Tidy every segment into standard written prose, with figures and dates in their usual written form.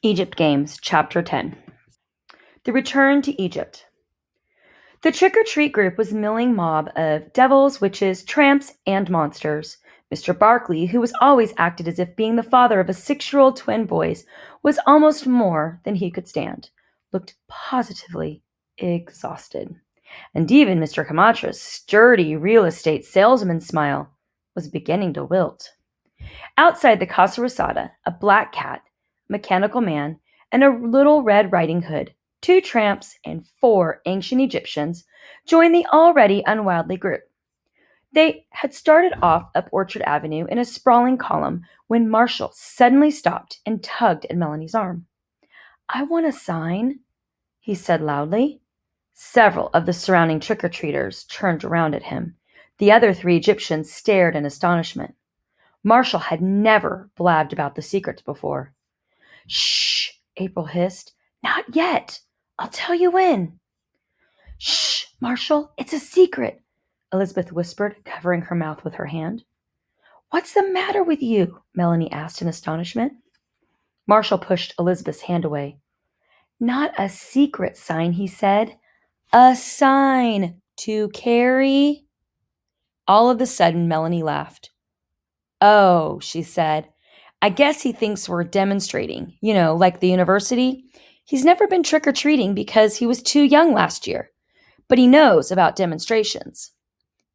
Egypt Games, Chapter 10. The Return to Egypt. The trick-or-treat group was a milling mob of devils, witches, tramps, and monsters. Mr. Barkley, who was always acted as if being the father of a 6-year-old twin boys was almost more than he could stand, looked positively exhausted. And even Mr. Camatra's sturdy real estate salesman's smile was beginning to wilt. Outside the Casa Rosada, a black cat, a mechanical man, and a little Red Riding Hood, 2 tramps and 4 ancient Egyptians, joined the already unwieldy group. They had started off up Orchard Avenue in a sprawling column when Marshall suddenly stopped and tugged at Melanie's arm. "I want a sign," he said loudly. Several of the surrounding trick-or-treaters turned around at him. The other 3 Egyptians stared in astonishment. Marshall had never blabbed about the secrets before. "Shh," April hissed. "Not yet. I'll tell you when." "Shh, Marshall, it's a secret," Elizabeth whispered, covering her mouth with her hand. "What's the matter with you?" Melanie asked in astonishment. Marshall pushed Elizabeth's hand away. "Not a secret sign," he said. "A sign to carry." All of a sudden, Melanie laughed. "Oh," she said, "I guess he thinks we're demonstrating, like the university. He's never been trick-or-treating because he was too young last year, but he knows about demonstrations."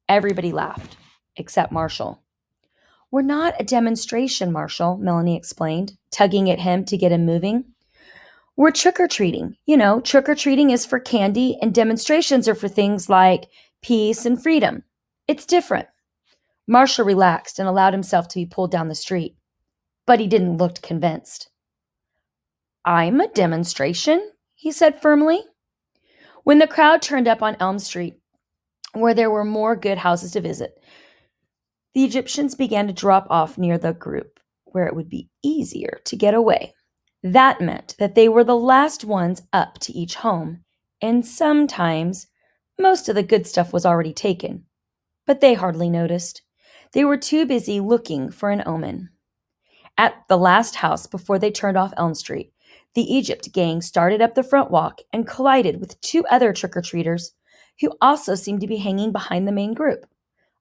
Everybody laughed, except Marshall. "We're not a demonstration, Marshall," Melanie explained, tugging at him to get him moving. "We're trick-or-treating. Trick-or-treating is for candy, and demonstrations are for things like peace and freedom. It's different." Marshall relaxed and allowed himself to be pulled down the street, but he didn't look convinced. "I'm a demonstration," he said firmly. When the crowd turned up on Elm Street, where there were more good houses to visit, the Egyptians began to drop off near the group, where it would be easier to get away. That meant that they were the last ones up to each home, and sometimes most of the good stuff was already taken, but they hardly noticed. They were too busy looking for an omen. At the last house before they turned off Elm Street, the Egypt gang started up the front walk and collided with 2 other trick-or-treaters who also seemed to be hanging behind the main group,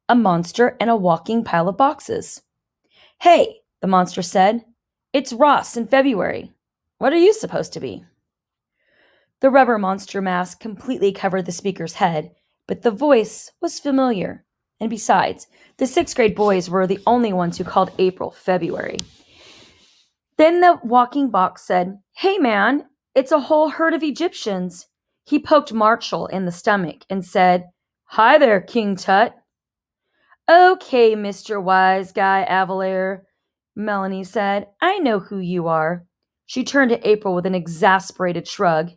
a monster and a walking pile of boxes. "Hey," the monster said, "it's Ross in February. What are you supposed to be?" The rubber monster mask completely covered the speaker's head, but the voice was familiar. And besides, the 6th grade boys were the only ones who called April February. Then the walking box said, "Hey man, it's a whole herd of Egyptians." He poked Marshall in the stomach and said, "Hi there, King Tut." "Okay, Mr. Wise Guy Avalier," Melanie said. "I know who you are." She turned to April with an exasperated shrug.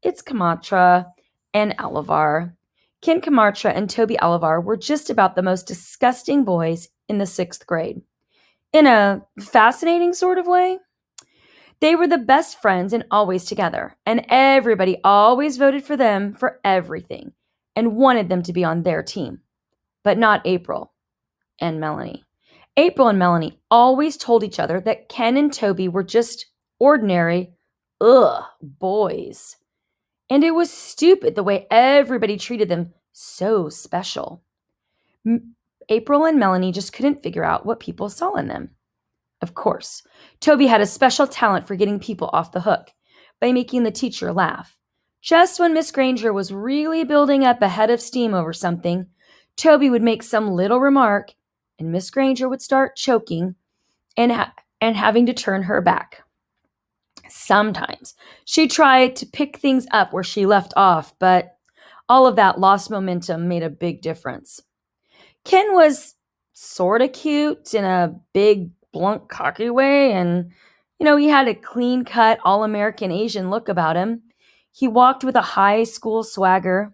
"It's Kamatra and Alivar." Ken Kamatra and Toby Alivar were just about the most disgusting boys in the 6th grade. In a fascinating sort of way. They were the best friends and always together, and everybody always voted for them for everything and wanted them to be on their team. But not April and Melanie. April and Melanie always told each other that Ken and Toby were just ordinary, boys. And it was stupid the way everybody treated them so special. April and Melanie just couldn't figure out what people saw in them. Of course, Toby had a special talent for getting people off the hook by making the teacher laugh. Just when Miss Granger was really building up a head of steam over something, Toby would make some little remark, and Miss Granger would start choking and having to turn her back. Sometimes she tried to pick things up where she left off, but all of that lost momentum made a big difference. Ken was sort of cute in a big, blunt, cocky way, and, he had a clean-cut, all-American Asian look about him. He walked with a high school swagger.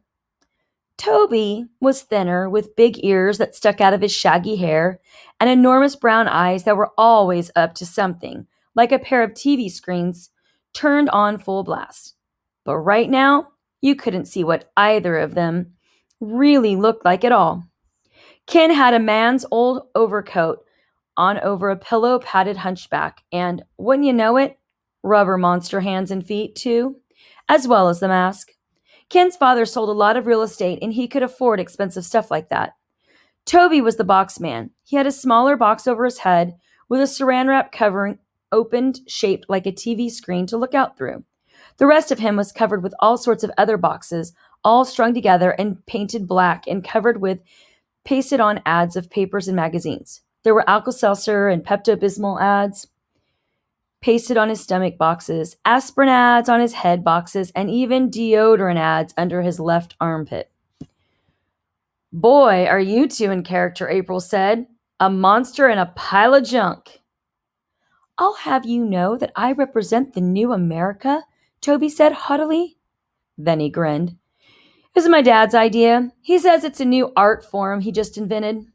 Toby was thinner, with big ears that stuck out of his shaggy hair, and enormous brown eyes that were always up to something, like a pair of TV screens turned on full blast. But right now, you couldn't see what either of them really looked like at all. Ken had a man's old overcoat on over a pillow-padded hunchback, and, wouldn't you know it, rubber monster hands and feet, too, as well as the mask. Ken's father sold a lot of real estate, and he could afford expensive stuff like that. Toby was the box man. He had a smaller box over his head with a saran wrap covering opened, shaped like a TV screen to look out through. The rest of him was covered with all sorts of other boxes, all strung together and painted black and covered with pasted on ads of papers and magazines. There were Alka-Seltzer and Pepto-Bismol ads pasted on his stomach boxes, aspirin ads on his head boxes, and even deodorant ads under his left armpit. "Boy, are you two in character," April said. "A monster and a pile of junk." "I'll have you know that I represent the new America," Toby said haughtily. Then he grinned. "It was my dad's idea. He says it's a new art form he just invented."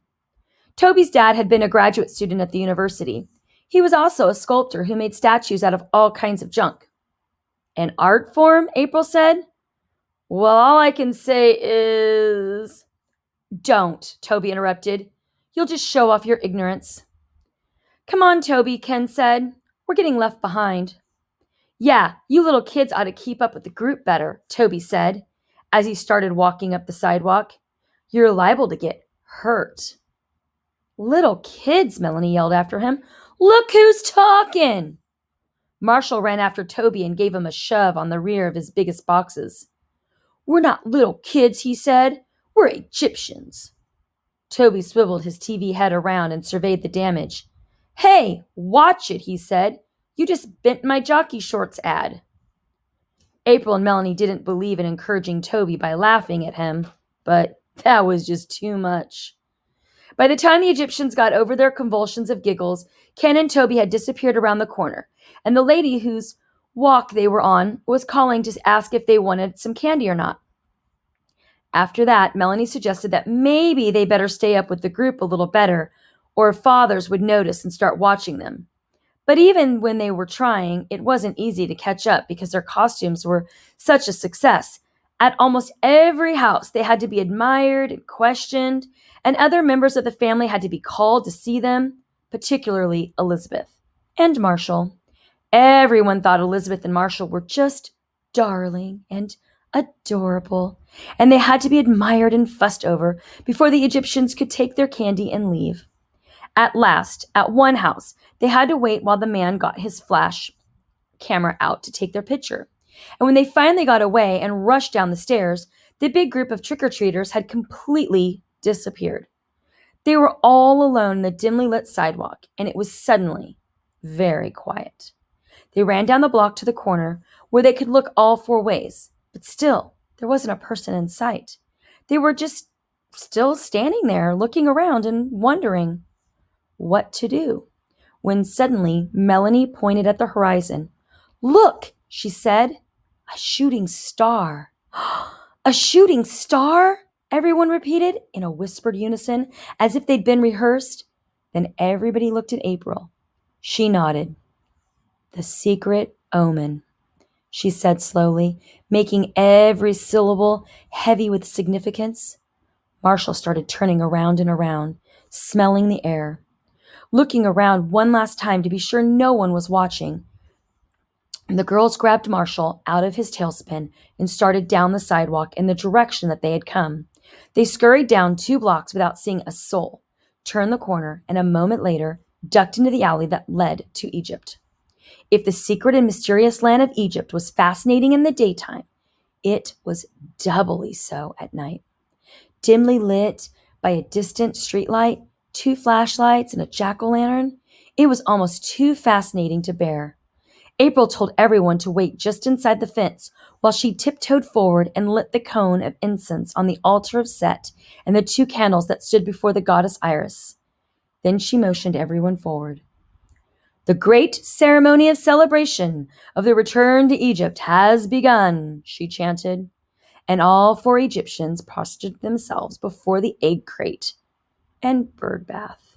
Toby's dad had been a graduate student at the university. He was also a sculptor who made statues out of all kinds of junk. "An art form?" April said. "Well, all I can say is—" "Don't," Toby interrupted. "You'll just show off your ignorance." "Come on, Toby," Ken said. "We're getting left behind." "Yeah, you little kids ought to keep up with the group better," Toby said, as he started walking up the sidewalk. "You're liable to get hurt." "Little kids," Melanie yelled after him. "Look who's talking!" Marshall ran after Toby and gave him a shove on the rear of his biggest boxes. "We're not little kids," he said. "We're Egyptians." Toby swiveled his TV head around and surveyed the damage. "Hey, watch it," he said. "You just bent my jockey shorts ad." April and Melanie didn't believe in encouraging Toby by laughing at him, but that was just too much. By the time the Egyptians got over their convulsions of giggles, Ken and Toby had disappeared around the corner, and the lady whose walk they were on was calling to ask if they wanted some candy or not. After that, Melanie suggested that maybe they better stay up with the group a little better, or fathers would notice and start watching them. But even when they were trying, it wasn't easy to catch up because their costumes were such a success. At almost every house, they had to be admired and questioned, and other members of the family had to be called to see them, particularly Elizabeth and Marshall. Everyone thought Elizabeth and Marshall were just darling and adorable, and they had to be admired and fussed over before the Egyptians could take their candy and leave. At last, at one house, they had to wait while the man got his flash camera out to take their picture. And when they finally got away and rushed down the stairs, the big group of trick-or-treaters had completely disappeared. They were all alone in the dimly lit sidewalk, and it was suddenly very quiet. They ran down the block to the corner where they could look all four ways, but still, there wasn't a person in sight. They were just still standing there, looking around and wondering what to do, when suddenly Melanie pointed at the horizon. "Look," she said, "a shooting star." "A shooting star?" everyone repeated in a whispered unison, as if they'd been rehearsed. Then everybody looked at April. She nodded. "The secret omen," she said slowly, making every syllable heavy with significance. Marshall started turning around and around, smelling the air, looking around one last time to be sure no one was watching. The girls grabbed Marshall out of his tailspin and started down the sidewalk in the direction that they had come. They scurried down 2 blocks without seeing a soul, turned the corner, and a moment later ducked into the alley that led to Egypt. If the secret and mysterious land of Egypt was fascinating in the daytime, it was doubly so at night. Dimly lit by a distant streetlight, 2 flashlights, and a jack-o'-lantern, it was almost too fascinating to bear. April told everyone to wait just inside the fence while she tiptoed forward and lit the cone of incense on the altar of Set and the 2 candles that stood before the goddess Iris. Then she motioned everyone forward. "The great ceremony of celebration of the return to Egypt has begun," she chanted, and all 4 Egyptians prostrated themselves before the egg crate and bird bath.